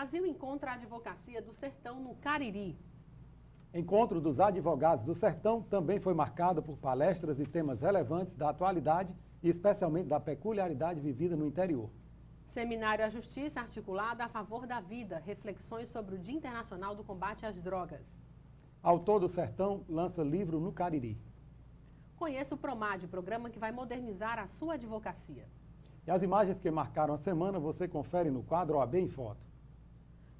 Brasil encontra a advocacia do Sertão no Cariri. Encontro dos advogados do Sertão também foi marcado por palestras e temas relevantes da atualidade e especialmente da peculiaridade vivida no interior. Seminário à Justiça articulado a favor da vida, reflexões sobre o Dia Internacional do Combate às Drogas. Autor do Sertão lança livro no Cariri. Conheça o PROMAD, programa que vai modernizar a sua advocacia. E as imagens que marcaram a semana você confere no quadro OAB em Foto.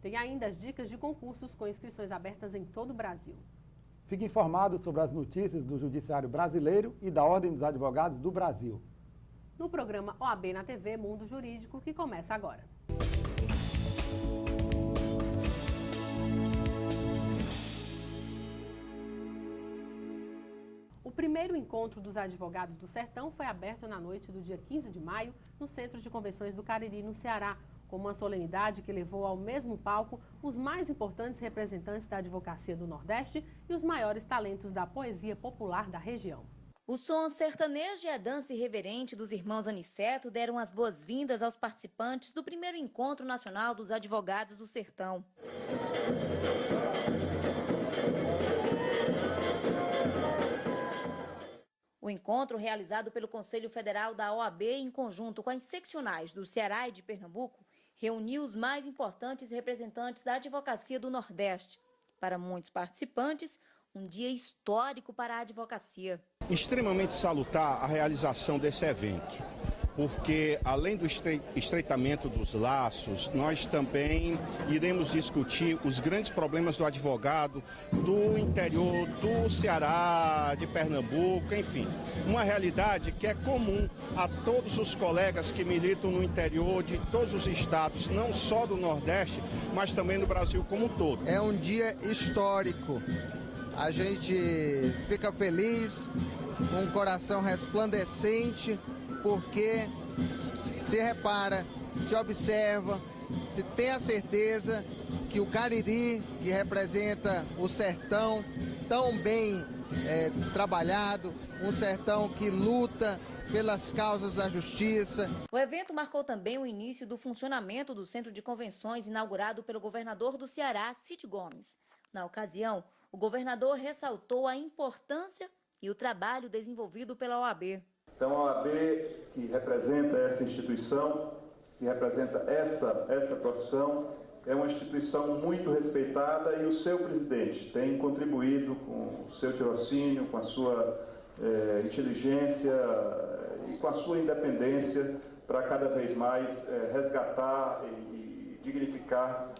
Tem ainda as dicas de concursos com inscrições abertas em todo o Brasil. Fique informado sobre as notícias do Judiciário Brasileiro e da Ordem dos Advogados do Brasil. No programa OAB na TV Mundo Jurídico, que começa agora. O primeiro encontro dos advogados do Sertão foi aberto na noite do dia 15 de maio no Centro de Convenções do Cariri, no Ceará, com uma solenidade que levou ao mesmo palco os mais importantes representantes da advocacia do Nordeste e os maiores talentos da poesia popular da região. O som sertanejo e a dança irreverente dos irmãos Aniceto deram as boas-vindas aos participantes do primeiro Encontro Nacional dos Advogados do Sertão. O encontro, realizado pelo Conselho Federal da OAB em conjunto com as seccionais do Ceará e de Pernambuco, reuniu os mais importantes representantes da advocacia do Nordeste. Para muitos participantes, um dia histórico para a advocacia. Extremamente salutar a realização desse evento, porque além do estreitamento dos laços, nós também iremos discutir os grandes problemas do advogado do interior do Ceará, de Pernambuco, enfim. Uma realidade que é comum a todos os colegas que militam no interior de todos os estados, não só do Nordeste, mas também no Brasil como um todo. É um dia histórico. A gente fica feliz, com o coração resplandecente, porque se repara, se observa, se tem a certeza que o Cariri, que representa o sertão tão bem trabalhado, um sertão que luta pelas causas da justiça. O evento marcou também o início do funcionamento do Centro de Convenções inaugurado pelo governador do Ceará, Cid Gomes. Na ocasião, o governador ressaltou a importância e o trabalho desenvolvido pela OAB. Então, a OAB, que representa essa instituição, que representa essa profissão, é uma instituição muito respeitada e o seu presidente tem contribuído com o seu tirocínio, com a sua inteligência e com a sua independência para cada vez mais resgatar e dignificar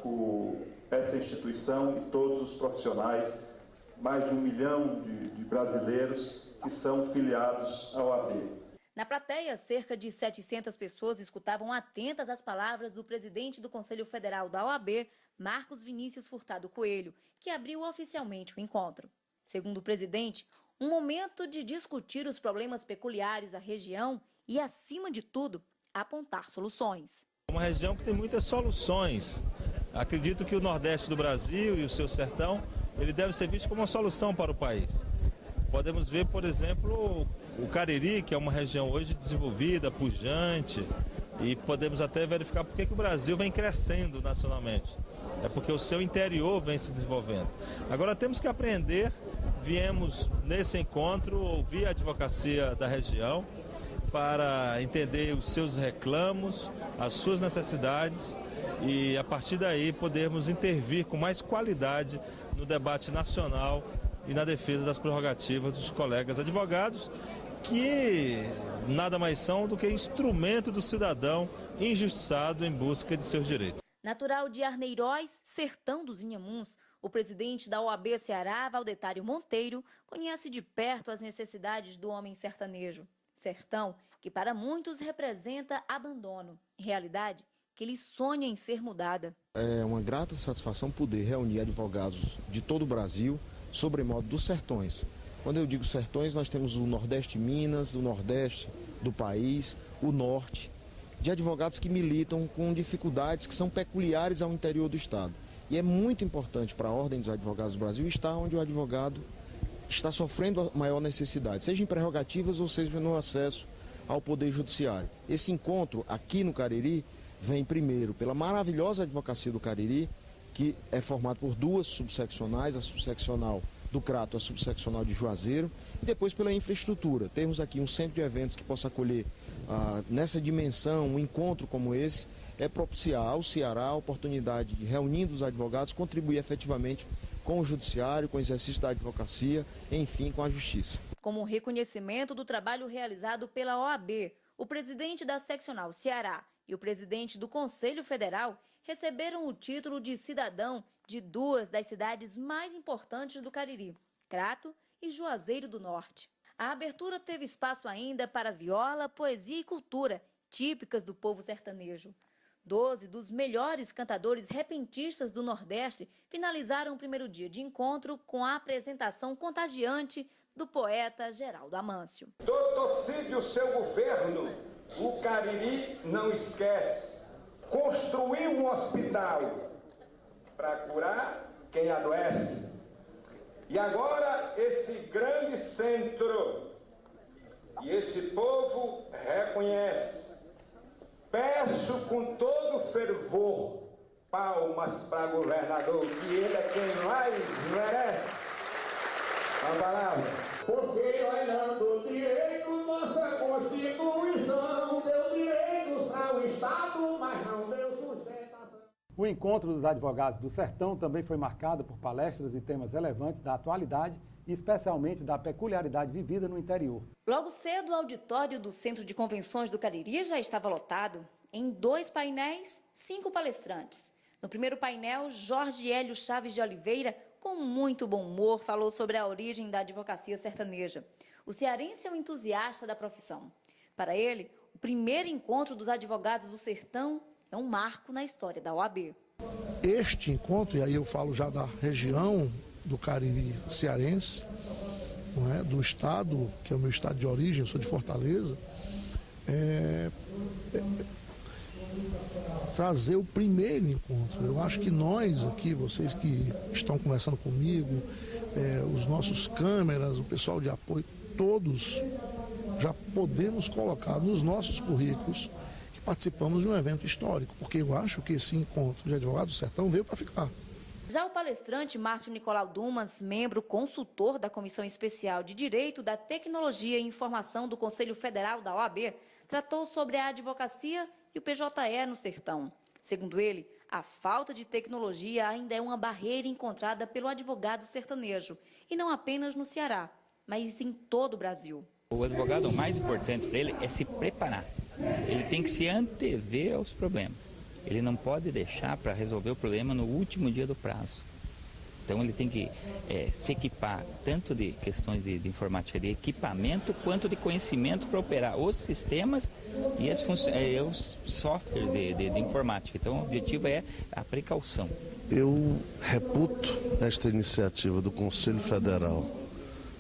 essa instituição e todos os profissionais, mais de 1 milhão de brasileiros que são filiados à OAB. Na plateia, cerca de 700 pessoas escutavam atentas as palavras do presidente do Conselho Federal da OAB, Marcos Vinícius Furtado Coelho, que abriu oficialmente o encontro. Segundo o presidente, um momento de discutir os problemas peculiares da região e, acima de tudo, apontar soluções. Uma região que tem muitas soluções. Acredito que o Nordeste do Brasil e o seu sertão, ele deve ser visto como uma solução para o país. Podemos ver, por exemplo, o Cariri, que é uma região hoje desenvolvida, pujante, e podemos até verificar por que o Brasil vem crescendo nacionalmente. É porque o seu interior vem se desenvolvendo. Agora temos que aprender, viemos nesse encontro ouvir a advocacia da região para entender os seus reclamos, as suas necessidades e a partir daí podermos intervir com mais qualidade no debate nacional e na defesa das prerrogativas dos colegas advogados, que nada mais são do que instrumento do cidadão injustiçado em busca de seus direitos. Natural de Arneiroz, sertão dos Inhamuns, o presidente da OAB Ceará, Valdetário Monteiro, conhece de perto as necessidades do homem sertanejo. Sertão que para muitos representa abandono, realidade que ele sonha em ser mudada. É uma grata satisfação poder reunir advogados de todo o Brasil, sobremodo dos sertões. Quando eu digo sertões, nós temos o Nordeste de Minas, o Nordeste do país, o Norte, de advogados que militam com dificuldades que são peculiares ao interior do Estado. E é muito importante para a Ordem dos Advogados do Brasil estar onde o advogado está sofrendo a maior necessidade, seja em prerrogativas ou seja no acesso ao Poder Judiciário. Esse encontro aqui no Cariri vem primeiro pela maravilhosa advocacia do Cariri, que é formado por 2 subseccionais, a subseccional do Crato, a subseccional de Juazeiro, e depois pela infraestrutura. Temos aqui um centro de eventos que possa acolher, nessa dimensão, um encontro como esse, é propiciar ao Ceará a oportunidade de, reunindo os advogados, contribuir efetivamente com o judiciário, com o exercício da advocacia, enfim, com a justiça. Como reconhecimento do trabalho realizado pela OAB, o presidente da seccional Ceará e o presidente do Conselho Federal receberam o título de cidadão de 2 das cidades mais importantes do Cariri, Crato e Juazeiro do Norte. A abertura teve espaço ainda para viola, poesia e cultura, típicas do povo sertanejo. 12 dos melhores cantadores repentistas do Nordeste finalizaram o primeiro dia de encontro com a apresentação contagiante do poeta Geraldo Amâncio. Torcide o seu governo, o Cariri não esquece. Construiu um hospital para curar quem adoece. E agora esse grande centro e esse povo reconhece. Peço com todo fervor palmas para o governador, que ele é quem mais merece. A palavra. Porque olhando direito, nossa Constituição deu direitos para o Estado, mas não deu sustentação. O encontro dos advogados do Sertão também foi marcado por palestras e temas relevantes da atualidade e especialmente da peculiaridade vivida no interior. Logo cedo, o auditório do Centro de Convenções do Cariri já estava lotado. Em 2 painéis, 5 palestrantes. No primeiro painel, Jorge Hélio Chaves de Oliveira, com muito bom humor, falou sobre a origem da advocacia sertaneja. O cearense é um entusiasta da profissão. Para ele, o primeiro encontro dos advogados do Sertão é um marco na história da OAB. Este encontro, e aí eu falo já da região do Cariri cearense, não é? Do estado, que é o meu estado de origem, eu sou de Fortaleza, trazer o primeiro encontro. Eu acho que nós aqui, vocês que estão conversando comigo, os nossos câmeras, o pessoal de apoio, todos já podemos colocar nos nossos currículos que participamos de um evento histórico, porque eu acho que esse encontro de advogados do Sertão veio para ficar. Já o palestrante Márcio Nicolau Dumas, membro consultor da Comissão Especial de Direito da Tecnologia e Informação do Conselho Federal da OAB, tratou sobre a advocacia e o PJE no Sertão. Segundo ele, a falta de tecnologia ainda é uma barreira encontrada pelo advogado sertanejo, e não apenas no Ceará, mas em todo o Brasil. O advogado, o mais importante para ele é se preparar. Ele tem que se antever aos problemas. Ele não pode deixar para resolver o problema no último dia do prazo. Então ele tem que se equipar tanto de questões de informática, de equipamento, quanto de conhecimento para operar os sistemas e os softwares de informática. Então o objetivo é a precaução. Eu reputo esta iniciativa do Conselho Federal,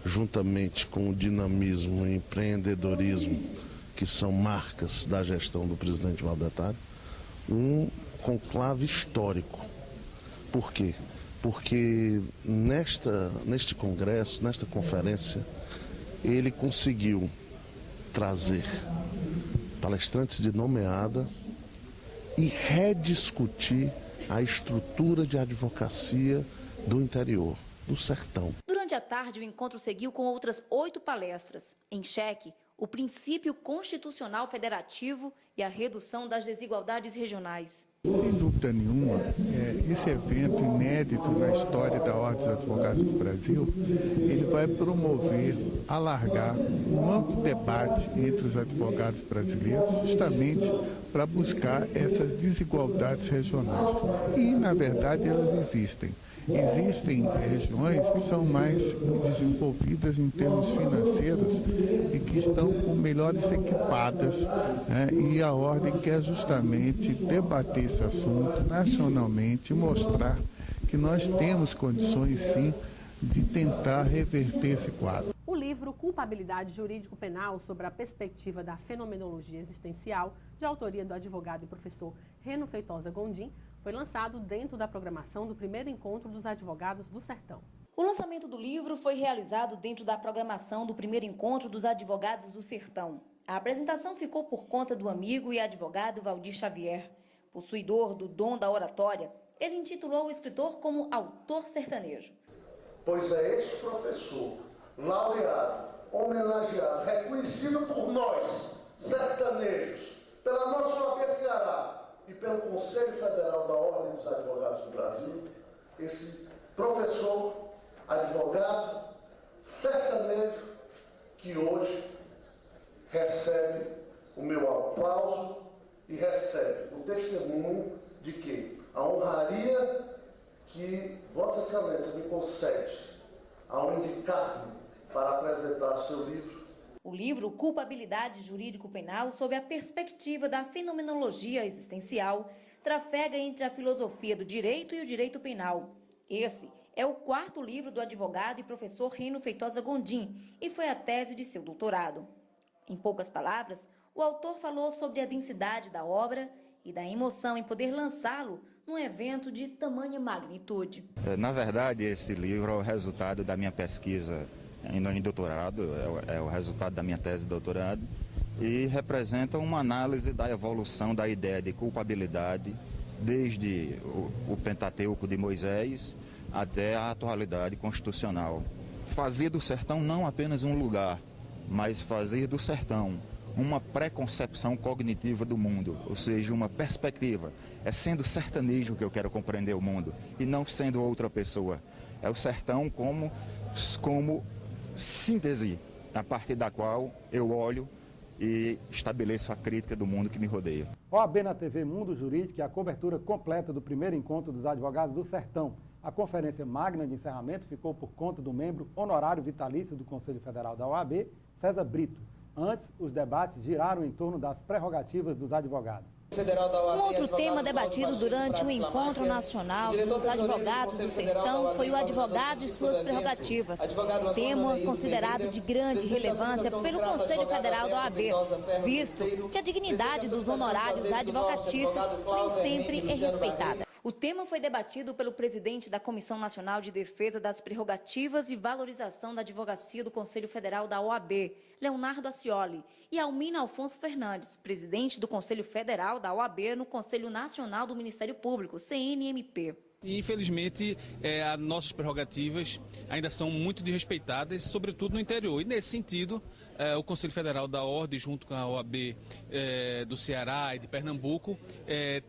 juntamente com o dinamismo e empreendedorismo, que são marcas da gestão do presidente Valdetário, um conclave histórico. Por quê? Porque neste congresso, nesta conferência, ele conseguiu trazer palestrantes de nomeada e rediscutir a estrutura de advocacia do interior, do sertão. Durante a tarde, o encontro seguiu com outras 8 palestras. Em xeque, o princípio constitucional federativo e a redução das desigualdades regionais. Sem dúvida nenhuma, esse evento inédito na história da Ordem dos Advogados do Brasil, ele vai promover, alargar um amplo debate entre os advogados brasileiros, justamente para buscar essas desigualdades regionais. E, na verdade, elas existem. Existem regiões que são mais desenvolvidas em termos financeiros e que estão melhores equipadas, né? E a Ordem quer justamente debater esse assunto nacionalmente e mostrar que nós temos condições, sim, de tentar reverter esse quadro. O livro Culpabilidade Jurídico-Penal sobre a Perspectiva da Fenomenologia Existencial, de autoria do advogado e professor Reno Feitosa Gondim, foi lançado dentro da programação do primeiro encontro dos advogados do Sertão. O lançamento do livro foi realizado dentro da programação do primeiro encontro dos advogados do Sertão. A apresentação ficou por conta do amigo e advogado Valdir Xavier. Possuidor do dom da oratória, ele intitulou o escritor como autor sertanejo. Pois é este professor, laureado, homenageado, reconhecido por nós, sertanejos, pela nossa OAB Ceará e pelo Conselho Federal da Ordem dos Advogados do Brasil, esse professor, advogado, sertanejo, que hoje recebe o meu aplauso e recebe o testemunho de que a honraria que Vossa Excelência me concede ao indicar-me para apresentar seu livro. O livro Culpabilidade Jurídico Penal, sob a perspectiva da fenomenologia existencial, trafega entre a filosofia do direito e o direito penal. Esse é o 4º livro do advogado e professor Rino Feitosa Gondim e foi a tese de seu doutorado. Em poucas palavras, o autor falou sobre a densidade da obra e da emoção em poder lançá-lo num evento de tamanha magnitude. Na verdade, esse livro é o resultado da minha pesquisa em doutorado, é o resultado da minha tese de doutorado e representa uma análise da evolução da ideia de culpabilidade desde o Pentateuco de Moisés até a atualidade constitucional. Fazer do sertão não apenas um lugar, mas fazer do sertão uma preconcepção cognitiva do mundo, ou seja, uma perspectiva. É sendo sertanejo que eu quero compreender o mundo e não sendo outra pessoa. É o sertão como síntese a partir da qual eu olho e estabeleço a crítica do mundo que me rodeia. OAB na TV Mundo Jurídico e a cobertura completa do primeiro encontro dos advogados do Sertão. A conferência magna de encerramento ficou por conta do membro honorário vitalício do Conselho Federal da OAB, César Brito. Antes, os debates giraram em torno das prerrogativas dos advogados. Um outro tema debatido durante o Encontro Nacional dos Advogados do Sertão foi o advogado e suas prerrogativas, tema considerado de grande relevância pelo Conselho Federal da OAB, visto que a dignidade dos honorários advocatícios nem sempre é respeitada. O tema foi debatido pelo presidente da Comissão Nacional de Defesa das Prerrogativas e Valorização da Advocacia do Conselho Federal da OAB, Leonardo Ascioli, e Almina Alfonso Fernandes, presidente do Conselho Federal da OAB no Conselho Nacional do Ministério Público, CNMP. E, infelizmente, as nossas prerrogativas ainda são muito desrespeitadas, sobretudo no interior. E, nesse sentido, o Conselho Federal da Ordem, junto com a OAB do Ceará e de Pernambuco,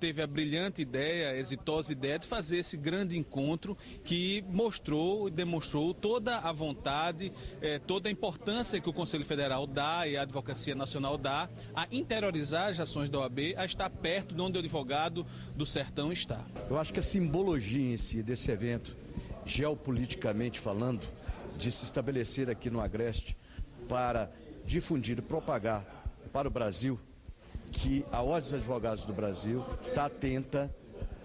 teve a brilhante ideia, a exitosa ideia de fazer esse grande encontro que mostrou e demonstrou toda a vontade, toda a importância que o Conselho Federal dá e a Advocacia Nacional dá a interiorizar as ações da OAB, a estar perto de onde o advogado do sertão está. Eu acho que a simbologia em si desse evento, geopoliticamente falando, de se estabelecer aqui no Agreste para difundir e propagar para o Brasil que a Ordem dos Advogados do Brasil está atenta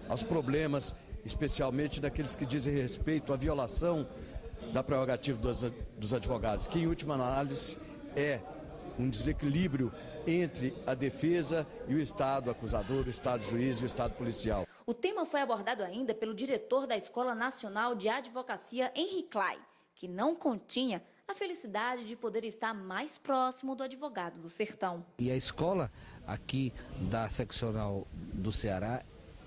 aos problemas, especialmente daqueles que dizem respeito à violação da prerrogativa dos advogados, que em última análise é um desequilíbrio entre a defesa e o Estado acusador, o Estado juiz e o Estado policial. O tema foi abordado ainda pelo diretor da Escola Nacional de Advocacia, Henri Clay, que não continha a felicidade de poder estar mais próximo do advogado do sertão. E a escola aqui da seccional do Ceará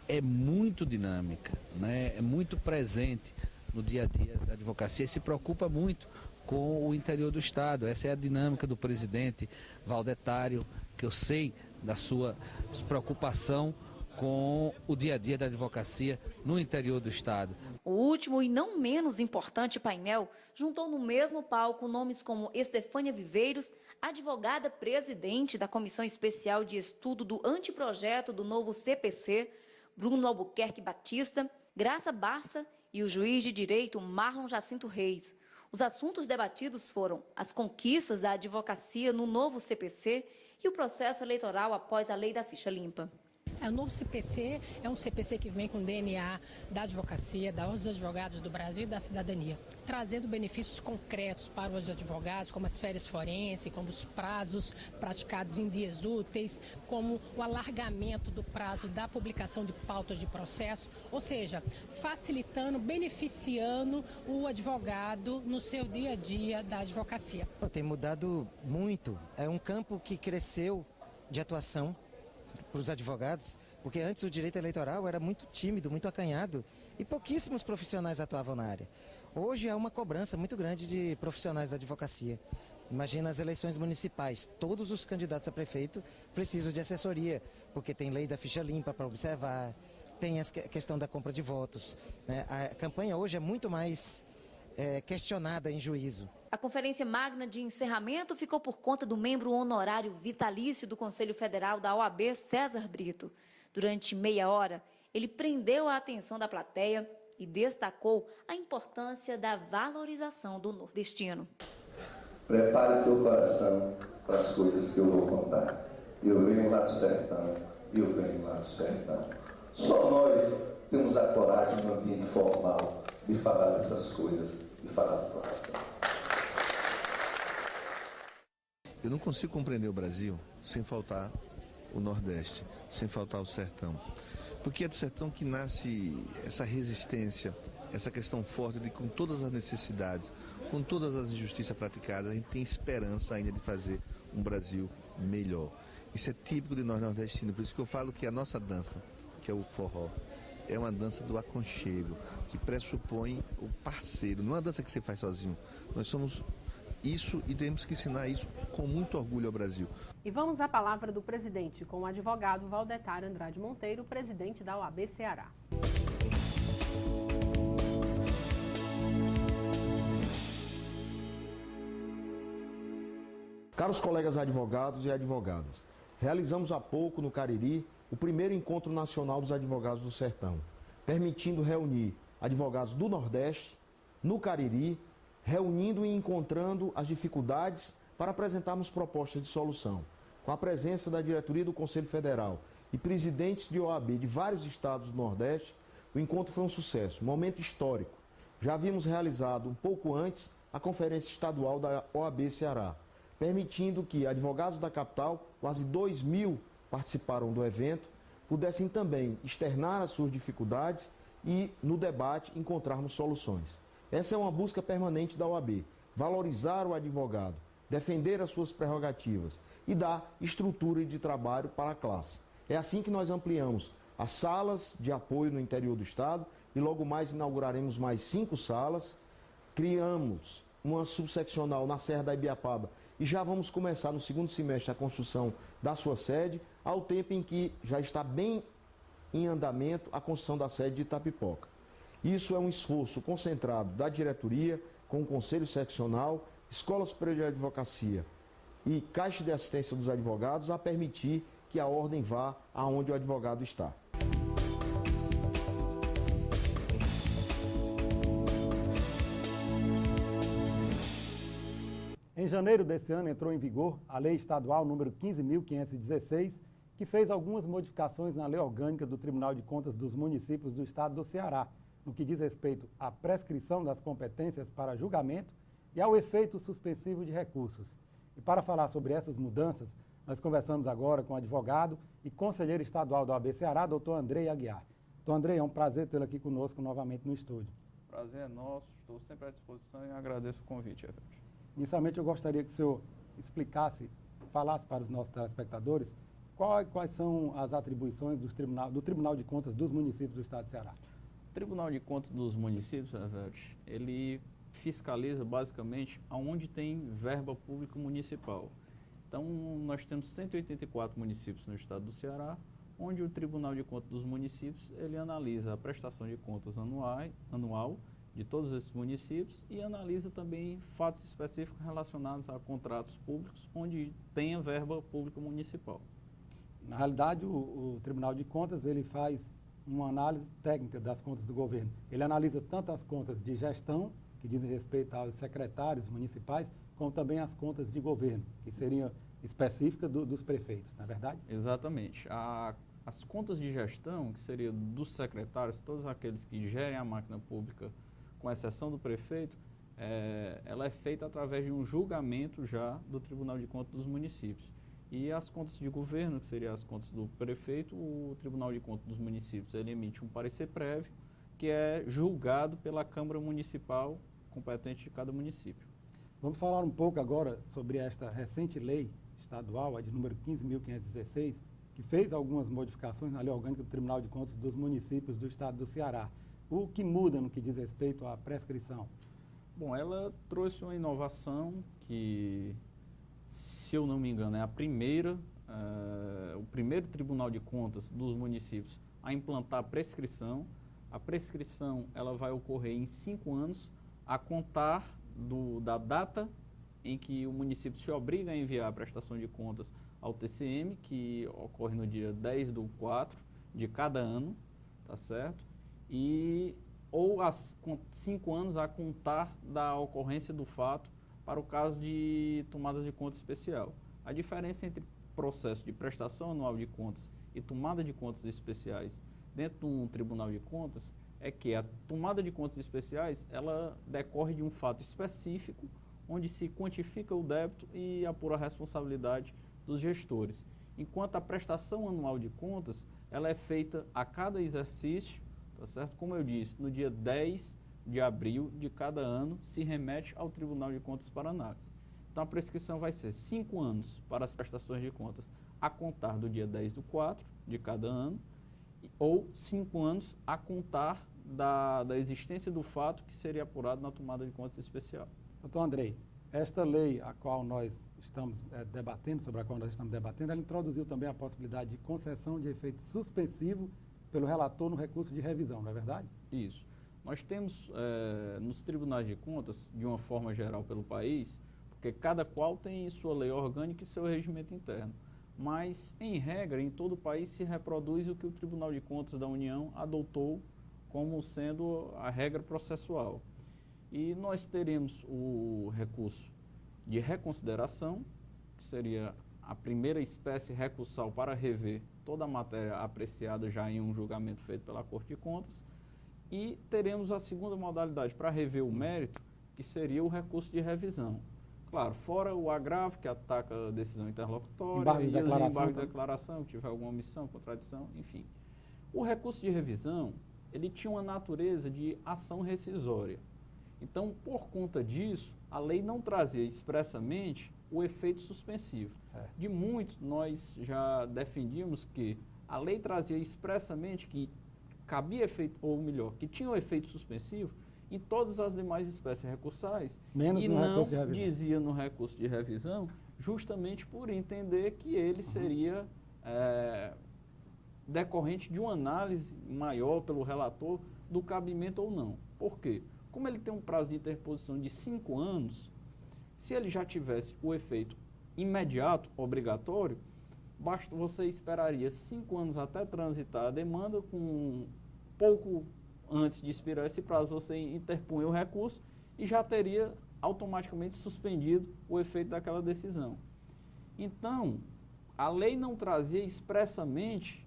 é muito dinâmica, né? É muito presente no dia a dia da advocacia e se preocupa muito com o interior do Estado. Essa é a dinâmica do presidente Valdetário, que eu sei da sua preocupação com o dia a dia da advocacia no interior do Estado. O último e não menos importante painel juntou no mesmo palco nomes como Estefânia Viveiros, advogada presidente da Comissão Especial de Estudo do Anteprojeto do novo CPC, Bruno Albuquerque Batista, Graça Barça e o juiz de direito Marlon Jacinto Reis. Os assuntos debatidos foram as conquistas da advocacia no novo CPC e o processo eleitoral após a lei da ficha limpa. O novo CPC é um CPC que vem com DNA da advocacia, da Ordem dos Advogados do Brasil e da cidadania, trazendo benefícios concretos para os advogados, como as férias forenses, como os prazos praticados em dias úteis, como o alargamento do prazo da publicação de pautas de processo, ou seja, facilitando, beneficiando o advogado no seu dia a dia da advocacia. Tem mudado muito, é um campo que cresceu de atuação para os advogados, Porque antes o direito eleitoral era muito tímido, muito acanhado e pouquíssimos profissionais atuavam na área. Hoje há uma cobrança muito grande de profissionais da advocacia. Imagina as eleições municipais, todos os candidatos a prefeito precisam de assessoria, porque tem lei da ficha limpa para observar, tem a questão da compra de votos, né? A campanha hoje é muito mais questionada em juízo. A conferência magna de encerramento ficou por conta do membro honorário vitalício do Conselho Federal da OAB, César Brito. Durante meia hora, ele prendeu a atenção da plateia e destacou a importância da valorização do nordestino. Prepare seu coração para as coisas que eu vou contar. Eu venho lá do sertão, eu venho lá do sertão. Só nós temos a coragem no ambiente formal de falar dessas coisas, de falar do coração. Eu não consigo compreender o Brasil sem faltar o Nordeste, sem faltar o sertão. Porque é do sertão que nasce essa resistência, essa questão forte de, com todas as necessidades, com todas as injustiças praticadas, a gente tem esperança ainda de fazer um Brasil melhor. Isso é típico de nós nordestinos, por isso que eu falo que a nossa dança, que é o forró, é uma dança do aconchego, que pressupõe o parceiro, não é uma dança que você faz sozinho. Nós somos isso e temos que ensinar isso com muito orgulho ao Brasil. E vamos à palavra do presidente com o advogado Valdetar Andrade Monteiro, presidente da OAB Ceará. Caros colegas advogados e advogadas, realizamos há pouco no Cariri o primeiro encontro nacional dos advogados do Sertão, permitindo reunir advogados do Nordeste, no Cariri, reunindo e encontrando as dificuldades para apresentarmos propostas de solução. Com a presença da diretoria do Conselho Federal e presidentes de OAB de vários estados do Nordeste, o encontro foi um sucesso, um momento histórico. Já havíamos realizado um pouco antes a conferência estadual da OAB Ceará, permitindo que advogados da capital, quase 2.000 participaram do evento, pudessem também externar as suas dificuldades e, no debate, encontrarmos soluções. Essa é uma busca permanente da OAB, valorizar o advogado, defender as suas prerrogativas e dar estrutura de trabalho para a classe. É assim que nós ampliamos as salas de apoio no interior do estado e logo mais inauguraremos mais 5 salas, criamos uma subseccional na Serra da Ibiapaba e já vamos começar no segundo semestre a construção da sua sede, ao tempo em que já está bem em andamento a construção da sede de Itapipoca. Isso é um esforço concentrado da diretoria, com o Conselho Seccional, Escola Superior de Advocacia e Caixa de Assistência dos Advogados a permitir que a ordem vá aonde o advogado está. Em janeiro desse ano entrou em vigor a Lei Estadual número 15.516, que fez algumas modificações na Lei Orgânica do Tribunal de Contas dos Municípios do Estado do Ceará, no que diz respeito à prescrição das competências para julgamento e ao efeito suspensivo de recursos. E para falar sobre essas mudanças, nós conversamos agora com o advogado e conselheiro estadual da OAB Ceará, doutor Andrei Aguiar. Doutor Andrei, é um prazer tê-lo aqui conosco novamente no estúdio. Prazer é nosso, estou sempre à disposição e agradeço o convite, Everton. Inicialmente, eu gostaria que o senhor explicasse, falasse para os nossos telespectadores quais são as atribuições do Tribunal de Contas dos Municípios do Estado de Ceará. O Tribunal de Contas dos Municípios, Everton, ele fiscaliza basicamente aonde tem verba pública municipal. Então, nós temos 184 municípios no estado do Ceará, onde o Tribunal de Contas dos Municípios, ele analisa a prestação de contas anual de todos esses municípios e analisa também fatos específicos relacionados a contratos públicos, onde tenha verba pública municipal. Na realidade, o Tribunal de Contas, ele faz uma análise técnica das contas do governo. Ele analisa tanto as contas de gestão, que dizem respeito aos secretários municipais, como também as contas de governo, que seriam específicas dos prefeitos, não é verdade? Exatamente. As contas de gestão, que seriam dos secretários, todos aqueles que gerem a máquina pública, com exceção do prefeito, ela é feita através de um julgamento já do Tribunal de Contas dos Municípios. E as contas de governo, que seriam as contas do prefeito, o Tribunal de Contas dos Municípios, ele emite um parecer prévio, que é julgado pela Câmara Municipal competente de cada município. Vamos falar um pouco agora sobre esta recente lei estadual, a de número 15.516, que fez algumas modificações na lei orgânica do Tribunal de Contas dos municípios do estado do Ceará. O que muda no que diz respeito à prescrição? Bom, ela trouxe uma inovação que, se eu não me engano, é o primeiro Tribunal de Contas dos municípios a implantar a prescrição. A prescrição ela vai ocorrer em 5 anos, a contar da data em que o município se obriga a enviar a prestação de contas ao TCM, que ocorre no dia 10/4 de cada ano, tá certo? Ou 5 anos a contar da ocorrência do fato para o caso de tomada de conta especial. A diferença entre processo de prestação anual de contas e tomada de contas especiais dentro de um Tribunal de Contas é que a tomada de contas especiais ela decorre de um fato específico onde se quantifica o débito e apura a responsabilidade dos gestores. Enquanto a prestação anual de contas ela é feita a cada exercício, tá certo? Como eu disse, no dia 10 de abril de cada ano se remete ao Tribunal de Contas para análise. Então a prescrição vai ser 5 anos para as prestações de contas a contar do dia 10/4 de cada ano, ou 5 anos a contar da existência do fato que seria apurado na tomada de contas especial. Doutor Andrei, esta lei a qual nós estamos debatendo, sobre a qual nós estamos debatendo, ela introduziu também a possibilidade de concessão de efeito suspensivo pelo relator no recurso de revisão, não é verdade? Isso. Nós temos nos tribunais de contas, de uma forma geral pelo país, porque cada qual tem sua lei orgânica e seu regimento interno. Mas, em regra, em todo o país se reproduz o que o Tribunal de Contas da União adotou como sendo a regra processual. E nós teremos o recurso de reconsideração, que seria a primeira espécie recursal para rever toda a matéria apreciada já em um julgamento feito pela Corte de Contas, e teremos a segunda modalidade para rever o mérito, que seria o recurso de revisão. Claro, fora o agravo que ataca a decisão interlocutória, embargo de declaração, embargo de declaração, que tiver alguma omissão, contradição, enfim. O recurso de revisão, ele tinha uma natureza de ação rescisória. Então, por conta disso, a lei não trazia expressamente o efeito suspensivo. Certo. De muito, nós já defendíamos que a lei trazia expressamente que cabia efeito, ou melhor, que tinha o efeito suspensivo em todas as demais espécies recursais, menos e no não recurso de revisão. Dizia no recurso de revisão, justamente por entender que ele seria decorrente de uma análise maior pelo relator do cabimento ou não. Por quê? Como ele tem um prazo de interposição de 5 anos, se ele já tivesse o efeito imediato, obrigatório, você esperaria 5 anos até transitar a demanda, com pouco antes de expirar esse prazo, você interpunha o recurso e já teria automaticamente suspendido o efeito daquela decisão. Então, a lei não trazia expressamente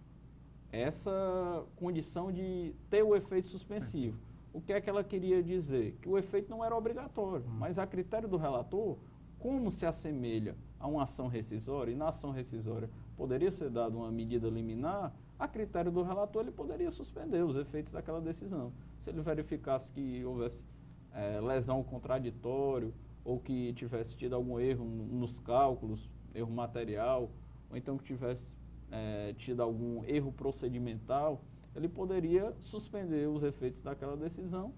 essa condição de ter o efeito suspensivo. O que é que ela queria dizer? Que o efeito não era obrigatório, mas a critério do relator, como se assemelha a uma ação rescisória, e na ação rescisória poderia ser dada uma medida liminar, a critério do relator ele poderia suspender os efeitos daquela decisão. Se ele verificasse que houvesse lesão contraditório, ou que tivesse tido algum erro nos cálculos, erro material, ou então que tivesse tido algum erro procedimental, ele poderia suspender os efeitos daquela decisão,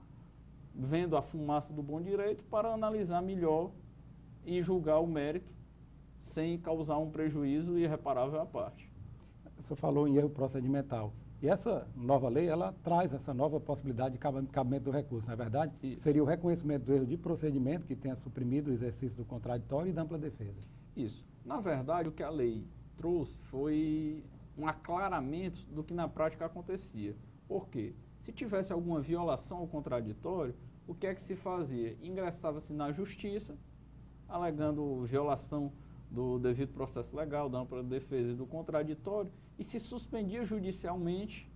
vendo a fumaça do bom direito, para analisar melhor e julgar o mérito sem causar um prejuízo irreparável à parte. Você falou em erro procedimental. E essa nova lei, ela traz essa nova possibilidade de cabimento do recurso, não é verdade? Isso. Seria o reconhecimento do erro de procedimento, que tenha suprimido o exercício do contraditório e da ampla defesa. Isso. Na verdade, o que a lei trouxe foi um aclaramento do que na prática acontecia. Por quê? Se tivesse alguma violação ao contraditório, o que é que se fazia? Ingressava-se na justiça, alegando violação do devido processo legal, da ampla defesa e do contraditório, e se suspendia judicialmente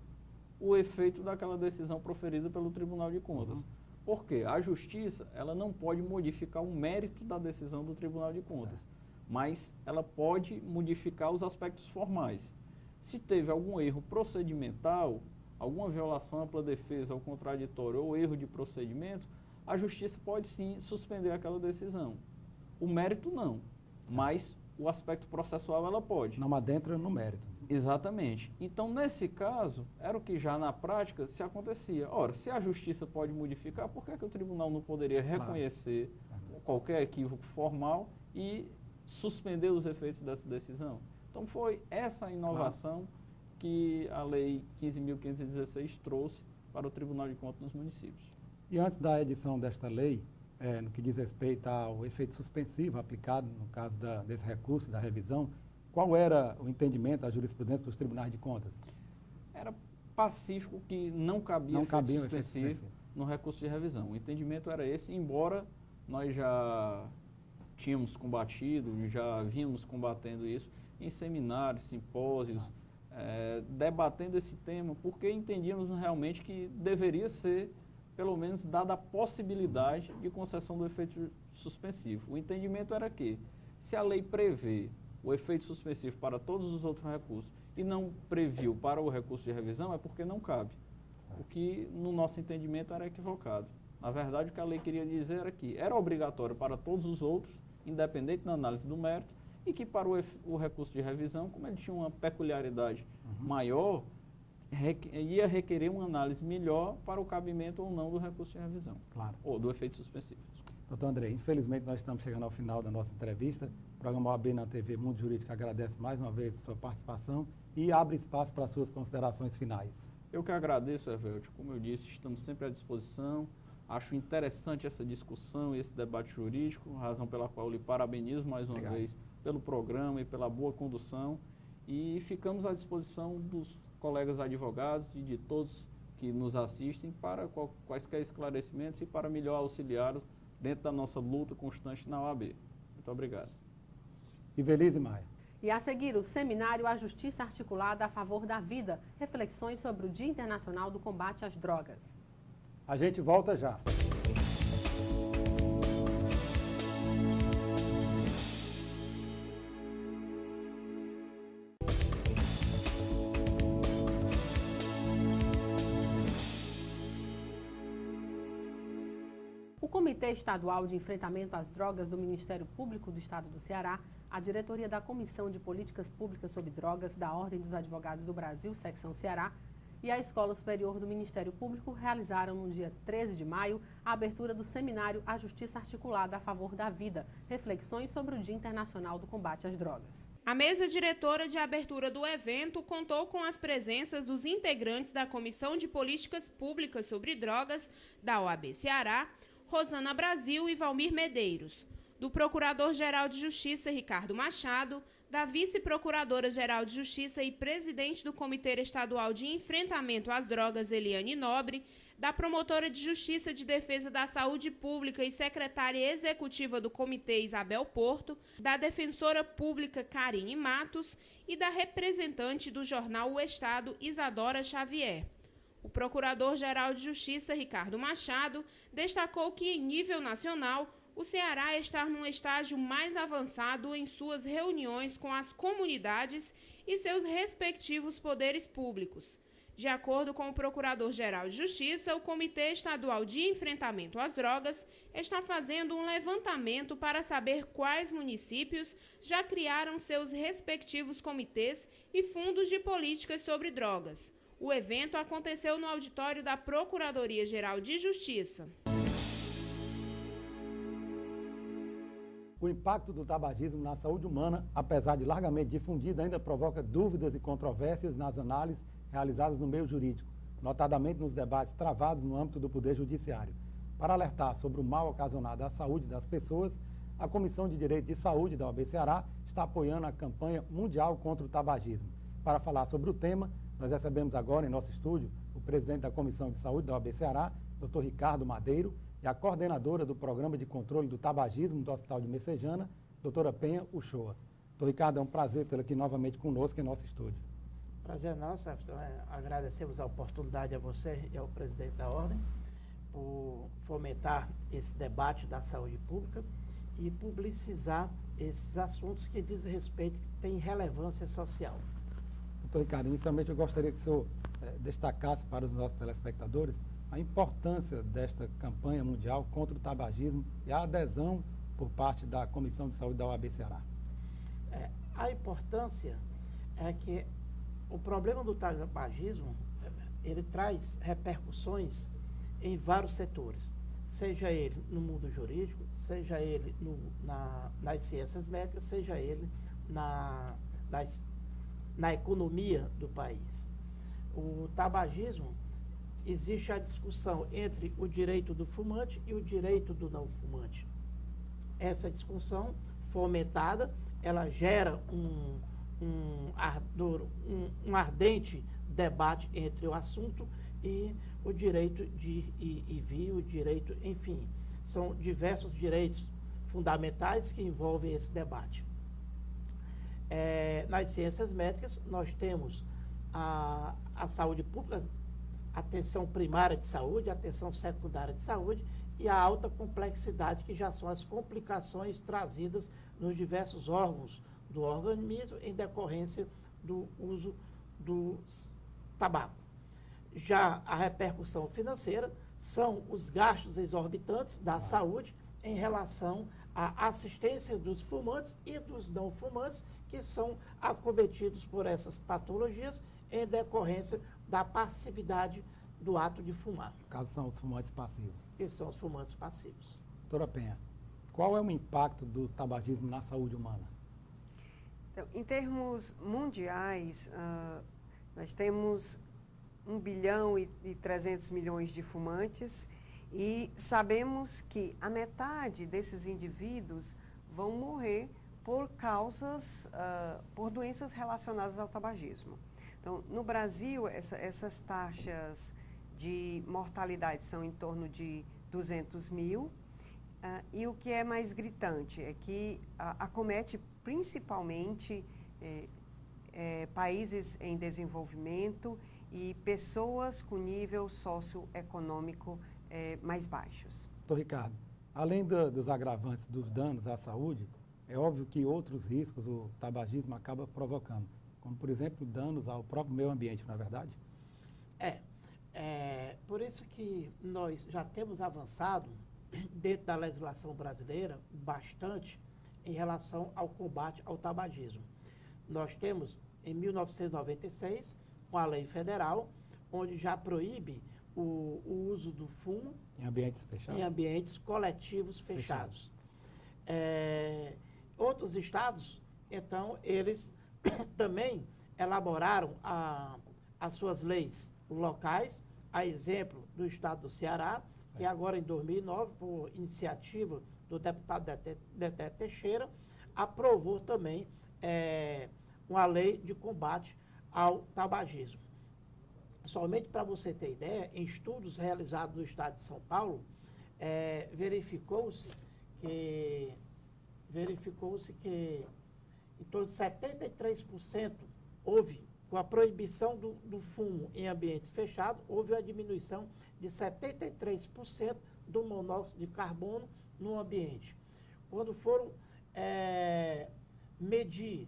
o efeito daquela decisão proferida pelo Tribunal de Contas. Por quê? A justiça, ela não pode modificar o mérito da decisão do Tribunal de Contas, mas ela pode modificar os aspectos formais. Se teve algum erro procedimental, alguma violação à ampla defesa, ao contraditório ou erro de procedimento, a justiça pode sim suspender aquela decisão. O mérito não, mas o aspecto processual ela pode. Não adentra no mérito. Exatamente. Então, nesse caso, era o que já na prática se acontecia. Ora, se a justiça pode modificar, por que o tribunal não poderia reconhecer qualquer equívoco formal e suspender os efeitos dessa decisão? Então, foi essa a inovação que a Lei 15.516 trouxe para o Tribunal de Contas dos Municípios. E antes da edição desta lei, no que diz respeito ao efeito suspensivo aplicado no caso desse recurso, da revisão, qual era o entendimento, a jurisprudência dos tribunais de contas? Era pacífico que não cabia efeito suspensivo no recurso de revisão. O entendimento era esse, embora nós já tínhamos combatido, já vínhamos combatendo isso em seminários, simpósios, debatendo esse tema, porque entendíamos realmente que deveria ser, pelo menos, dada a possibilidade de concessão do efeito suspensivo. O entendimento era que, se a lei prevê o efeito suspensivo para todos os outros recursos e não previu para o recurso de revisão, é porque não cabe. O que, no nosso entendimento, era equivocado. Na verdade, o que a lei queria dizer era que era obrigatório para todos os outros, independente da análise do mérito, e que para o recurso de revisão, como ele tinha uma peculiaridade maior, ia requerer uma análise melhor para o cabimento ou não do recurso de revisão. Claro. Ou do efeito suspensivo. Doutor André, infelizmente nós estamos chegando ao final da nossa entrevista. O programa OAB na TV Mundo Jurídico agradece mais uma vez a sua participação e abre espaço para as suas considerações finais. Eu que agradeço, Evelto. Como eu disse, estamos sempre à disposição. Acho interessante essa discussão e esse debate jurídico, razão pela qual eu lhe parabenizo mais uma vez pelo programa e pela boa condução. E ficamos à disposição dos colegas advogados e de todos que nos assistem para quaisquer esclarecimentos e para melhor auxiliá-los dentro da nossa luta constante na OAB. Muito obrigado. Ivelise Maia. E a seguir, o seminário A Justiça Articulada a Favor da Vida, reflexões sobre o Dia Internacional do Combate às Drogas. A gente volta já. O Comitê Estadual de Enfrentamento às Drogas do Ministério Público do Estado do Ceará, a diretoria da Comissão de Políticas Públicas sobre Drogas da Ordem dos Advogados do Brasil, Secção Ceará, e a Escola Superior do Ministério Público realizaram no dia 13 de maio a abertura do seminário A Justiça Articulada a Favor da Vida, reflexões sobre o Dia Internacional do Combate às Drogas. A mesa diretora de abertura do evento contou com as presenças dos integrantes da Comissão de Políticas Públicas sobre Drogas da OAB Ceará, Rosana Brasil e Valmir Medeiros, do Procurador-Geral de Justiça, Ricardo Machado, da Vice-Procuradora-Geral de Justiça e Presidente do Comitê Estadual de Enfrentamento às Drogas, Eliane Nobre, da Promotora de Justiça de Defesa da Saúde Pública e Secretária Executiva do Comitê, Isabel Porto, da Defensora Pública, Karine Matos, e da representante do jornal O Estado, Isadora Xavier. O Procurador-Geral de Justiça, Ricardo Machado, destacou que, em nível nacional, o Ceará está num estágio mais avançado em suas reuniões com as comunidades e seus respectivos poderes públicos. De acordo com o Procurador-Geral de Justiça, o Comitê Estadual de Enfrentamento às Drogas está fazendo um levantamento para saber quais municípios já criaram seus respectivos comitês e fundos de políticas sobre drogas. O evento aconteceu no auditório da Procuradoria-Geral de Justiça. O impacto do tabagismo na saúde humana, apesar de largamente difundido, ainda provoca dúvidas e controvérsias nas análises realizadas no meio jurídico, notadamente nos debates travados no âmbito do Poder Judiciário. Para alertar sobre o mal ocasionado à saúde das pessoas, a Comissão de Direito de Saúde da OAB Ceará está apoiando a campanha mundial contra o tabagismo. Para falar sobre o tema, nós recebemos agora em nosso estúdio o presidente da Comissão de Saúde da OAB Ceará, Dr. Ricardo Madeiro, e a coordenadora do Programa de Controle do Tabagismo do Hospital de Messejana, doutora Penha Uchoa. Doutor Ricardo, é um prazer tê-lo aqui novamente conosco em nosso estúdio. Prazer nosso, agradecemos a oportunidade a você e ao presidente da Ordem por fomentar esse debate da saúde pública e publicizar esses assuntos que dizem respeito, que têm relevância social. Doutor Ricardo, inicialmente eu gostaria que o senhor destacasse para os nossos telespectadores a importância desta campanha mundial contra o tabagismo e a adesão por parte da Comissão de Saúde da OAB Ceará. maior importância é que o problema do tabagismo, ele traz repercussões em vários setores, seja ele no mundo jurídico, seja ele nas ciências médicas, seja ele na economia do país. O tabagismo, existe a discussão entre o direito do fumante e o direito do não fumante. Essa discussão fomentada, ela gera um ardente debate entre o assunto e o direito de ir e vir, o direito, enfim, são diversos direitos fundamentais que envolvem esse debate. Nas ciências médicas, nós temos a saúde pública, a atenção primária de saúde, a atenção secundária de saúde e a alta complexidade, que já são as complicações trazidas nos diversos órgãos do organismo em decorrência do uso do tabaco. Já a repercussão financeira são os gastos exorbitantes da saúde em relação à assistência dos fumantes e dos não fumantes, que são acometidos por essas patologias em decorrência da passividade do ato de fumar. No caso, são os fumantes passivos. Que são os fumantes passivos. Doutora Penha, qual é o impacto do tabagismo na saúde humana? Então, em termos mundiais, nós temos 1 bilhão e 300 milhões de fumantes e sabemos que a metade desses indivíduos vão morrer por causas, por doenças relacionadas ao tabagismo. Então, no Brasil, essas taxas de mortalidade são em torno de 200 mil, e o que é mais gritante é que acomete principalmente países em desenvolvimento e pessoas com nível socioeconômico mais baixos. Doutor Ricardo, além dos agravantes dos danos à saúde, é óbvio que outros riscos o tabagismo acaba provocando, como, por exemplo, danos ao próprio meio ambiente, não é verdade? Por isso que nós já temos avançado, dentro da legislação brasileira, bastante em relação ao combate ao tabagismo. Nós temos, em 1996, uma lei federal, onde já proíbe o uso do fumo em ambientes fechados, em ambientes coletivos fechados. Outros estados, então, eles também elaboraram as suas leis locais, a exemplo do estado do Ceará, que agora em 2009, por iniciativa do deputado Dedé Teixeira, aprovou também uma lei de combate ao tabagismo. Somente para você ter ideia, em estudos realizados no estado de São Paulo, verificou-se que em torno de 73% houve, com a proibição do fumo em ambientes fechados, houve uma diminuição de 73% do monóxido de carbono no ambiente. Quando foram medir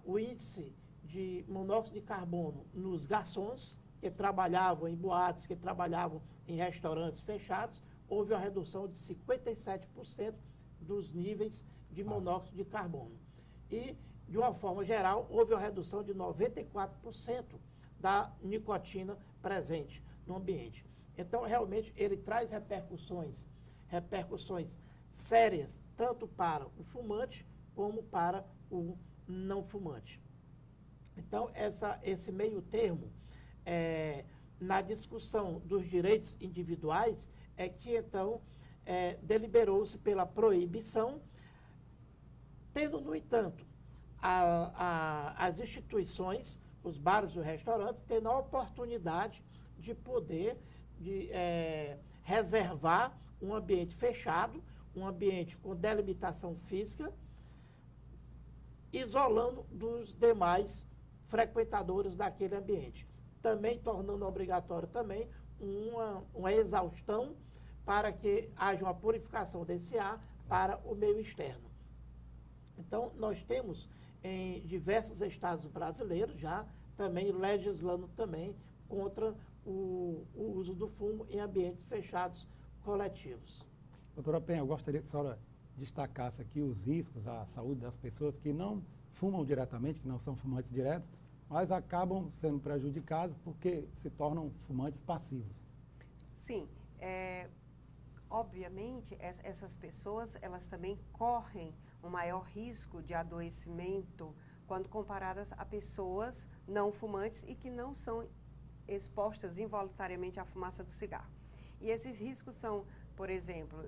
o índice de monóxido de carbono nos garçons, que trabalhavam em boates, que trabalhavam em restaurantes fechados, houve uma redução de 57% dos níveis de monóxido de carbono. E, de uma forma geral, houve uma redução de 94% da nicotina presente no ambiente. Então, realmente, ele traz repercussões sérias, tanto para o fumante como para o não fumante. Então, esse meio termo, na discussão dos direitos individuais, é que, então, deliberou-se pela proibição, tendo, no entanto, as instituições, os bares e os restaurantes, tendo a oportunidade de poder reservar um ambiente fechado, um ambiente com delimitação física, isolando dos demais frequentadores daquele ambiente. Também tornando obrigatório também uma exaustão para que haja uma purificação desse ar para o meio externo. Então, nós temos em diversos estados brasileiros já também legislando também contra o uso do fumo em ambientes fechados coletivos. Doutora Penha, eu gostaria que a senhora destacasse aqui os riscos à saúde das pessoas que não fumam diretamente, que não são fumantes diretos, mas acabam sendo prejudicados porque se tornam fumantes passivos. Sim, obviamente essas pessoas elas também correm um maior risco de adoecimento quando comparadas a pessoas não fumantes e que não são expostas involuntariamente à fumaça do cigarro. E esses riscos são, por exemplo,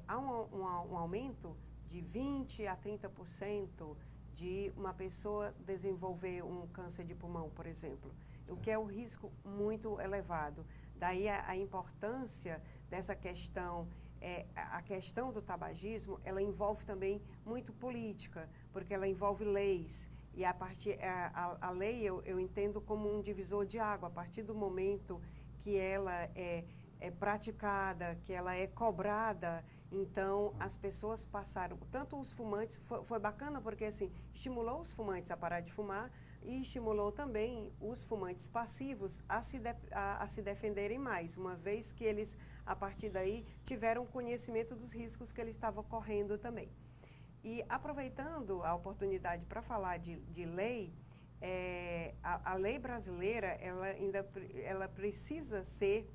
há um aumento de 20% a 30% de uma pessoa desenvolver um câncer de pulmão, por exemplo, o que é um risco muito elevado. Daí a importância dessa questão, a questão do tabagismo, ela envolve também muito política, porque ela envolve leis. E a lei eu entendo como um divisor de água. A partir do momento que ela é praticada, que ela é cobrada, então as pessoas passaram, tanto os fumantes, foi bacana porque assim, estimulou os fumantes a parar de fumar e estimulou também os fumantes passivos a se defenderem mais, uma vez que eles, a partir daí, tiveram conhecimento dos riscos que eles estavam correndo também. E aproveitando a oportunidade para falar de lei, a lei brasileira, ela precisa ser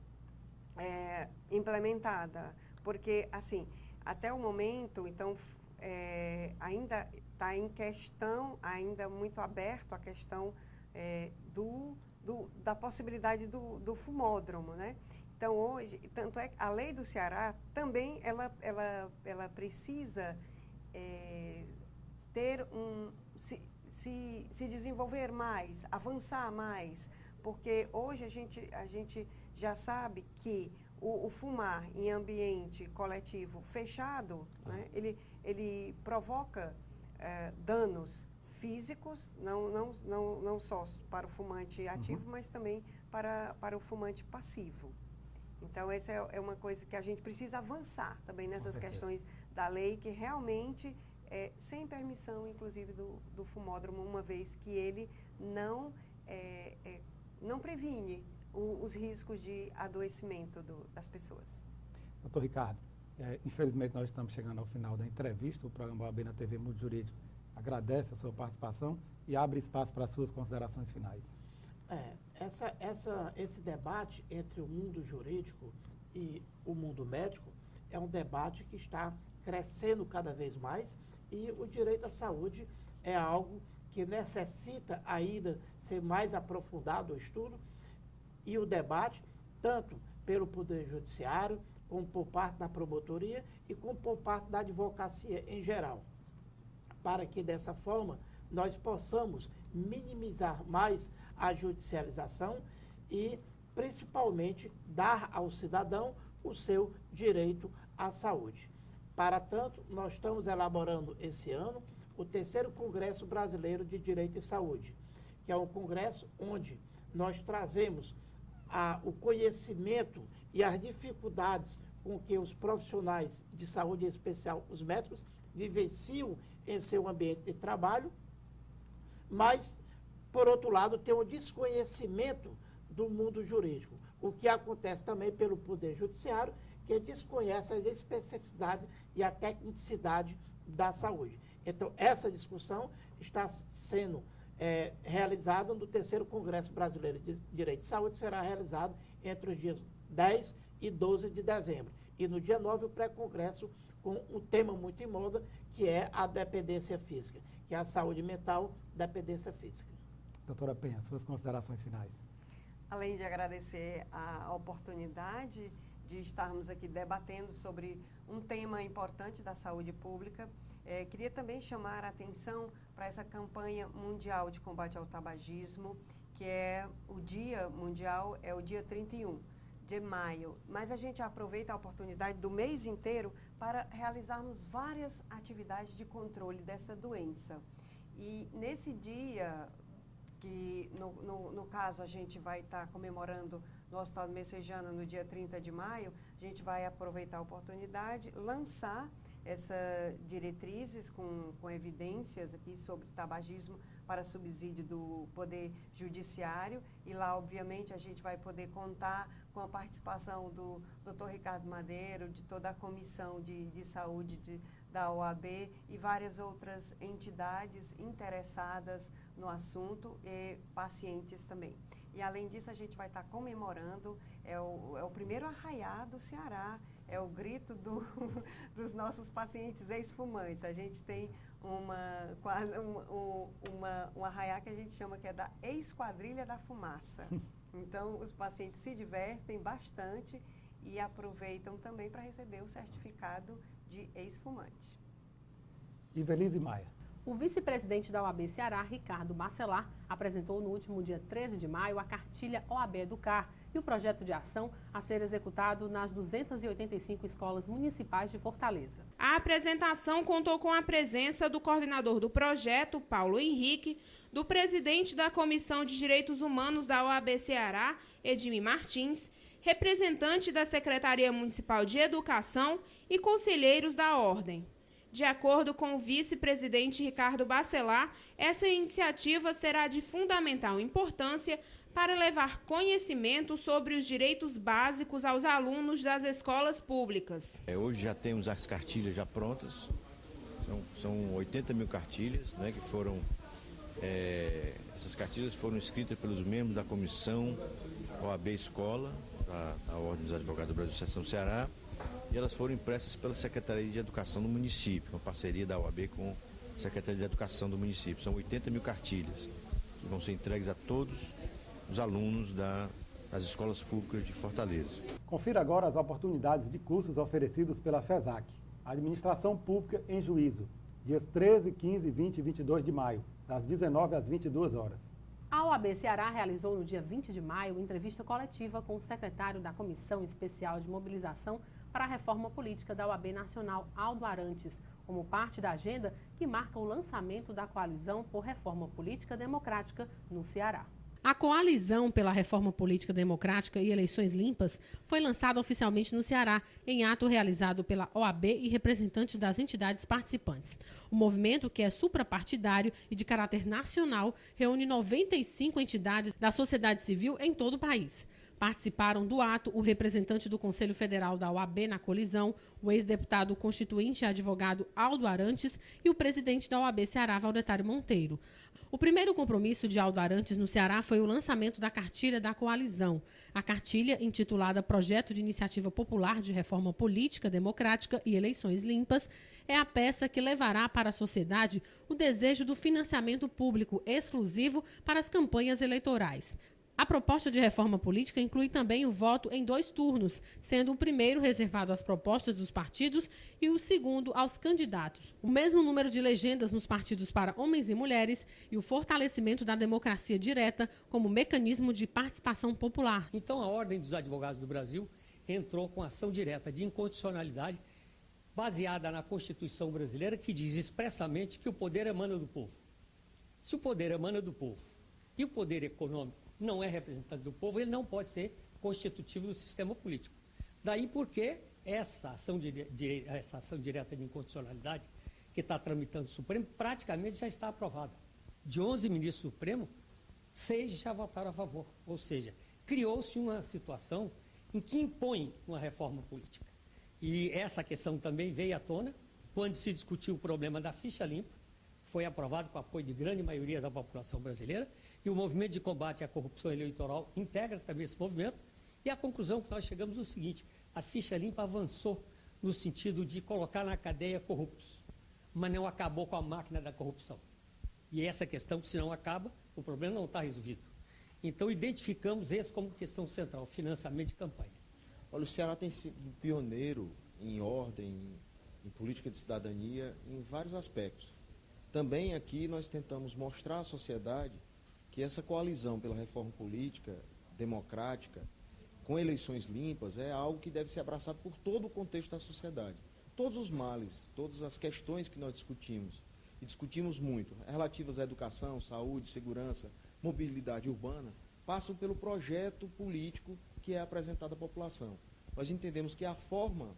implementada, porque, assim, até o momento, então, ainda está em questão, ainda muito aberto a questão da possibilidade do fumódromo, né? Então, hoje, tanto é que a lei do Ceará também, ela precisa ter se desenvolver mais, avançar mais, porque hoje a gente já sabe que o fumar em ambiente coletivo fechado, né, ele provoca danos físicos, não só para o fumante ativo, mas também para o fumante passivo. Então, essa é uma coisa que a gente precisa avançar também nessas questões da lei, que realmente sem permissão, inclusive, do fumódromo, uma vez que ele não previne os riscos de adoecimento das pessoas. Doutor Ricardo, infelizmente nós estamos chegando ao final da entrevista. O programa OAB na TV Mundo Jurídico agradece a sua participação e abre espaço para as suas considerações finais. Esse debate entre o mundo jurídico e o mundo médico é um debate que está crescendo cada vez mais, e o direito à saúde é algo que necessita ainda ser mais aprofundado o estudo e o debate, tanto pelo Poder Judiciário, como por parte da promotoria e como por parte da advocacia em geral, para que dessa forma nós possamos minimizar mais a judicialização e principalmente dar ao cidadão o seu direito à saúde. Para tanto, nós estamos elaborando esse ano o 3º Congresso Brasileiro de Direito e Saúde, que é um congresso onde nós trazemos o conhecimento e as dificuldades com que os profissionais de saúde, em especial os médicos, vivenciam em seu ambiente de trabalho, mas, por outro lado, tem um desconhecimento do mundo jurídico, o que acontece também pelo Poder Judiciário, que desconhece as especificidades e a tecnicidade da saúde. Então, essa discussão está sendo realizada no 3º Congresso Brasileiro de Direito de Saúde, será realizado entre os dias 10 e 12 de dezembro. E no dia 9, o pré-congresso com um tema muito em moda, que é a dependência física, que é a saúde mental, dependência física. Doutora Penha, suas considerações finais. Além de agradecer a oportunidade de estarmos aqui debatendo sobre um tema importante da saúde pública, queria também chamar a atenção para essa campanha mundial de combate ao tabagismo, que é o Dia Mundial, é o dia 31 de maio. Mas a gente aproveita a oportunidade do mês inteiro para realizarmos várias atividades de controle dessa doença. E nesse dia, que no caso a gente vai estar comemorando no Hospital Messejana no dia 30 de maio, a gente vai aproveitar a oportunidade, lançar essas diretrizes com evidências aqui sobre tabagismo para subsídio do Poder Judiciário, e lá, obviamente, a gente vai poder contar com a participação do Dr. Ricardo Madeiro, de toda a Comissão de Saúde da OAB e várias outras entidades interessadas no assunto e pacientes também. E além disso, a gente vai estar comemorando, é o primeiro arraiá do Ceará, é o grito dos nossos pacientes ex-fumantes. A gente tem um arraiá que a gente chama que é da Esquadrilha da Fumaça. Então, os pacientes se divertem bastante e aproveitam também para receber o certificado de ex-fumante. Ivelise Maia. O vice-presidente da OAB Ceará, Ricardo Bacelar, apresentou no último dia 13 de maio a cartilha OAB Educar e o projeto de ação a ser executado nas 285 escolas municipais de Fortaleza. A apresentação contou com a presença do coordenador do projeto, Paulo Henrique, do presidente da Comissão de Direitos Humanos da OAB Ceará, Edmir Martins, representante da Secretaria Municipal de Educação e conselheiros da Ordem. De acordo com o vice-presidente Ricardo Bacelar, essa iniciativa será de fundamental importância para levar conhecimento sobre os direitos básicos aos alunos das escolas públicas. Hoje já temos as cartilhas já prontas, são 80 mil cartilhas, né, que foram, essas cartilhas foram escritas pelos membros da comissão OAB Escola, da Ordem dos Advogados do Brasil, Seção Ceará, e elas foram impressas pela Secretaria de Educação do município, uma parceria da OAB com a Secretaria de Educação do município. São 80 mil cartilhas que vão ser entregues a todos os alunos das escolas públicas de Fortaleza. Confira agora as oportunidades de cursos oferecidos pela FESAC, Administração Pública em Juízo, dias 13, 15, 20 e 22 de maio, das 19 às 22 horas. A OAB Ceará realizou no dia 20 de maio entrevista coletiva com o secretário da Comissão Especial de Mobilização para a Reforma Política da OAB Nacional, Aldo Arantes, como parte da agenda que marca o lançamento da Coalizão por Reforma Política Democrática no Ceará. A Coalizão pela Reforma Política Democrática e Eleições Limpas foi lançada oficialmente no Ceará, em ato realizado pela OAB e representantes das entidades participantes. O movimento, que é suprapartidário e de caráter nacional, reúne 95 entidades da sociedade civil em todo o país. Participaram do ato o representante do Conselho Federal da OAB na colisão, o ex-deputado constituinte e advogado Aldo Arantes e o presidente da OAB Ceará, Valdetário Monteiro. O primeiro compromisso de Aldo Arantes no Ceará foi o lançamento da cartilha da coalizão. A cartilha, intitulada Projeto de Iniciativa Popular de Reforma Política Democrática e Eleições Limpas, é a peça que levará para a sociedade o desejo do financiamento público exclusivo para as campanhas eleitorais. A proposta de reforma política inclui também o voto em 2 turnos, sendo o primeiro reservado às propostas dos partidos e o segundo aos candidatos. O mesmo número de legendas nos partidos para homens e mulheres e o fortalecimento da democracia direta como mecanismo de participação popular. Então, a Ordem dos Advogados do Brasil entrou com ação direta de incondicionalidade baseada na Constituição brasileira, que diz expressamente que o poder emana do povo. Se o poder emana do povo e o poder econômico não é representante do povo, ele não pode ser constitutivo do sistema político. Daí porque essa ação direta de incondicionalidade que está tramitando o Supremo praticamente já está aprovada. De 11 ministros do Supremo, 6 já votaram a favor. Ou seja, criou-se uma situação em que impõe uma reforma política. E essa questão também veio à tona quando se discutiu o problema da ficha limpa, foi aprovado com o apoio de grande maioria da população brasileira, e o movimento de combate à corrupção eleitoral integra também esse movimento, e a conclusão que nós chegamos é o seguinte: a ficha limpa avançou no sentido de colocar na cadeia corruptos, mas não acabou com a máquina da corrupção. E essa questão, se não acaba, o problema não está resolvido. Então, identificamos esse como questão central, financiamento de campanha. Olha, o Ceará tem sido pioneiro em ordem, em política de cidadania, em vários aspectos. Também aqui nós tentamos mostrar à sociedade que essa coalizão pela reforma política, democrática, com eleições limpas, é algo que deve ser abraçado por todo o contexto da sociedade. Todos os males, todas as questões que nós discutimos, e discutimos muito, relativas à educação, saúde, segurança, mobilidade urbana, passam pelo projeto político que é apresentado à população. Nós entendemos que a forma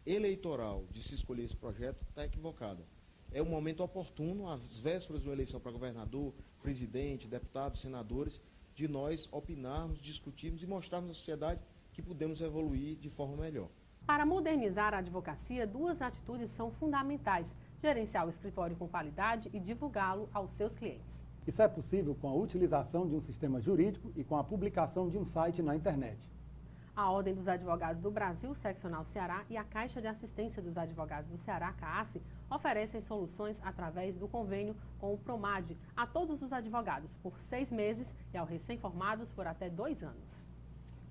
eleitoral de se escolher esse projeto está equivocada. É um momento oportuno, às vésperas de uma eleição para governador, presidente, deputados, senadores, de nós opinarmos, discutirmos e mostrarmos à sociedade que podemos evoluir de forma melhor. Para modernizar a advocacia, 2 atitudes são fundamentais: gerenciar o escritório com qualidade e divulgá-lo aos seus clientes. Isso é possível com a utilização de um sistema jurídico e com a publicação de um site na internet. A Ordem dos Advogados do Brasil, Seccional Ceará, e a Caixa de Assistência dos Advogados do Ceará, CAASE, oferecem soluções através do convênio com o Promad a todos os advogados por 6 meses e aos recém-formados por até 2 anos.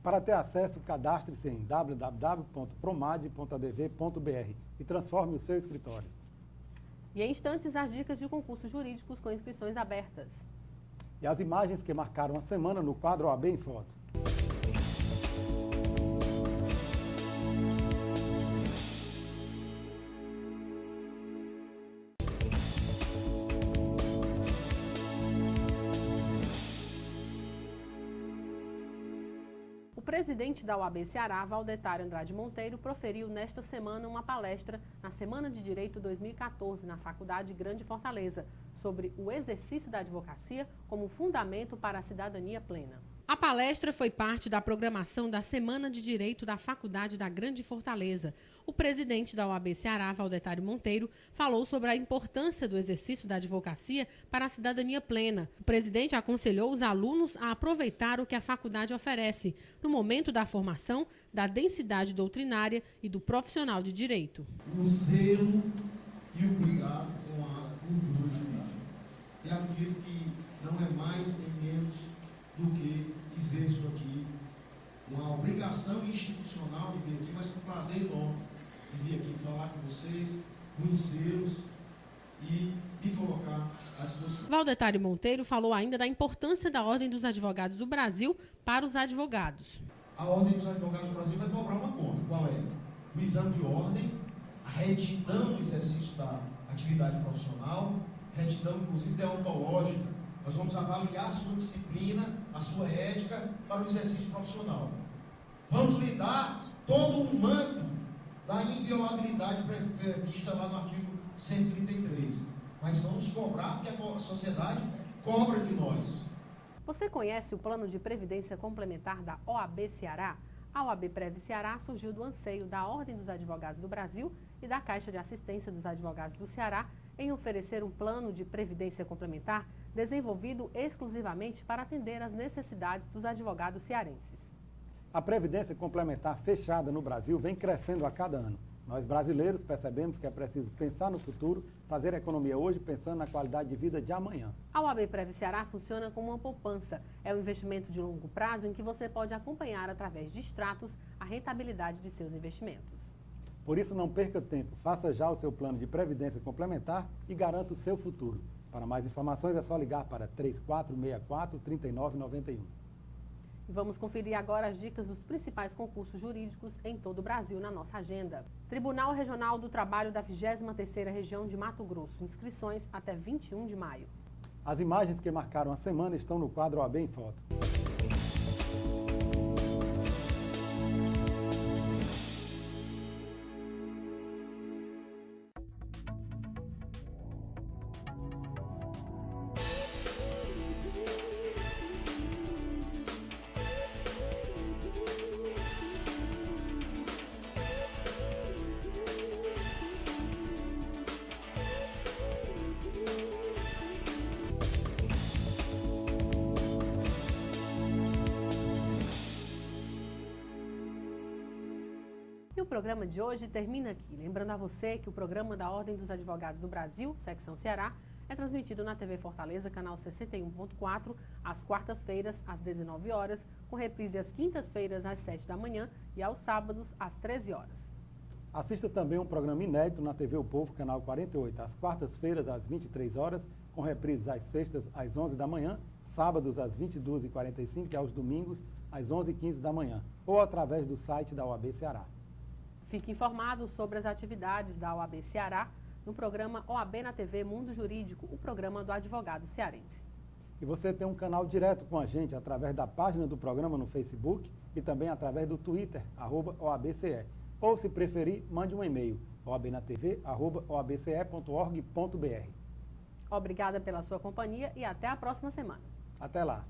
Para ter acesso, cadastre-se em www.promad.adv.br e transforme o seu escritório. E em instantes, as dicas de concursos jurídicos com inscrições abertas. E as imagens que marcaram a semana no quadro OAB em Foto. O presidente da OAB Ceará, Valdetário Andrade Monteiro, proferiu nesta semana uma palestra na Semana de Direito 2014 na Faculdade Grande Fortaleza, sobre o exercício da advocacia como fundamento para a cidadania plena. A palestra foi parte da programação da Semana de Direito da Faculdade da Grande Fortaleza. O presidente da OAB Ceará, Valdetário Monteiro, falou sobre a importância do exercício da advocacia para a cidadania plena. O presidente aconselhou os alunos a aproveitar o que a faculdade oferece no momento da formação, da densidade doutrinária e do profissional de direito. O zelo e o cuidado com a cultura jurídica. E acredito que não é mais nem menos do que exerço aqui uma obrigação institucional de vir aqui, mas com prazer enorme de vir aqui falar com vocês, conhecê-los e de colocar à disposição. Valdetário Monteiro falou ainda da importância da Ordem dos Advogados do Brasil para os advogados. A Ordem dos Advogados do Brasil vai cobrar uma conta. Qual é? O exame de ordem, a retidão do exercício da atividade profissional, retidão inclusive deontológica. Nós vamos avaliar a sua disciplina, a sua ética para o exercício profissional. Vamos lhe dar todo o manto da inviolabilidade prevista lá no artigo 133. Mas vamos cobrar porque a sociedade cobra de nós. Você conhece o Plano de Previdência Complementar da OAB Ceará? A OAB Prev Ceará surgiu do anseio da Ordem dos Advogados do Brasil e da Caixa de Assistência dos Advogados do Ceará em oferecer um plano de previdência complementar desenvolvido exclusivamente para atender às necessidades dos advogados cearenses. A previdência complementar fechada no Brasil vem crescendo a cada ano. Nós brasileiros percebemos que é preciso pensar no futuro, fazer economia hoje pensando na qualidade de vida de amanhã. A OAB Prev Ceará funciona como uma poupança. É um investimento de longo prazo em que você pode acompanhar através de extratos a rentabilidade de seus investimentos. Por isso, não perca tempo, faça já o seu plano de previdência complementar e garanta o seu futuro. Para mais informações é só ligar para 3464-3991. E vamos conferir agora as dicas dos principais concursos jurídicos em todo o Brasil na nossa agenda. Tribunal Regional do Trabalho da 23ª Região de Mato Grosso. Inscrições até 21 de maio. As imagens que marcaram a semana estão no quadro OAB em Foto. E o programa de hoje termina aqui. Lembrando a você que o programa da Ordem dos Advogados do Brasil, Secção Ceará, é transmitido na TV Fortaleza, canal 61.4, às quartas-feiras, às 19 horas, com reprise às quintas-feiras, às 7 da manhã e aos sábados, às 13 horas. Assista também um programa inédito na TV O Povo, canal 48, às quartas-feiras, às 23 horas, com reprises às sextas, às 11 da manhã, sábados, às 22h45 e aos domingos, às 11h15 da manhã, ou através do site da OAB Ceará. Fique informado sobre as atividades da OAB Ceará no programa OAB na TV Mundo Jurídico, o programa do advogado cearense. E você tem um canal direto com a gente através da página do programa no Facebook e também através do Twitter, @OABCE. Ou, se preferir, mande um e-mail, oabnatv@oabce.org.br. Obrigada pela sua companhia e até a próxima semana. Até lá.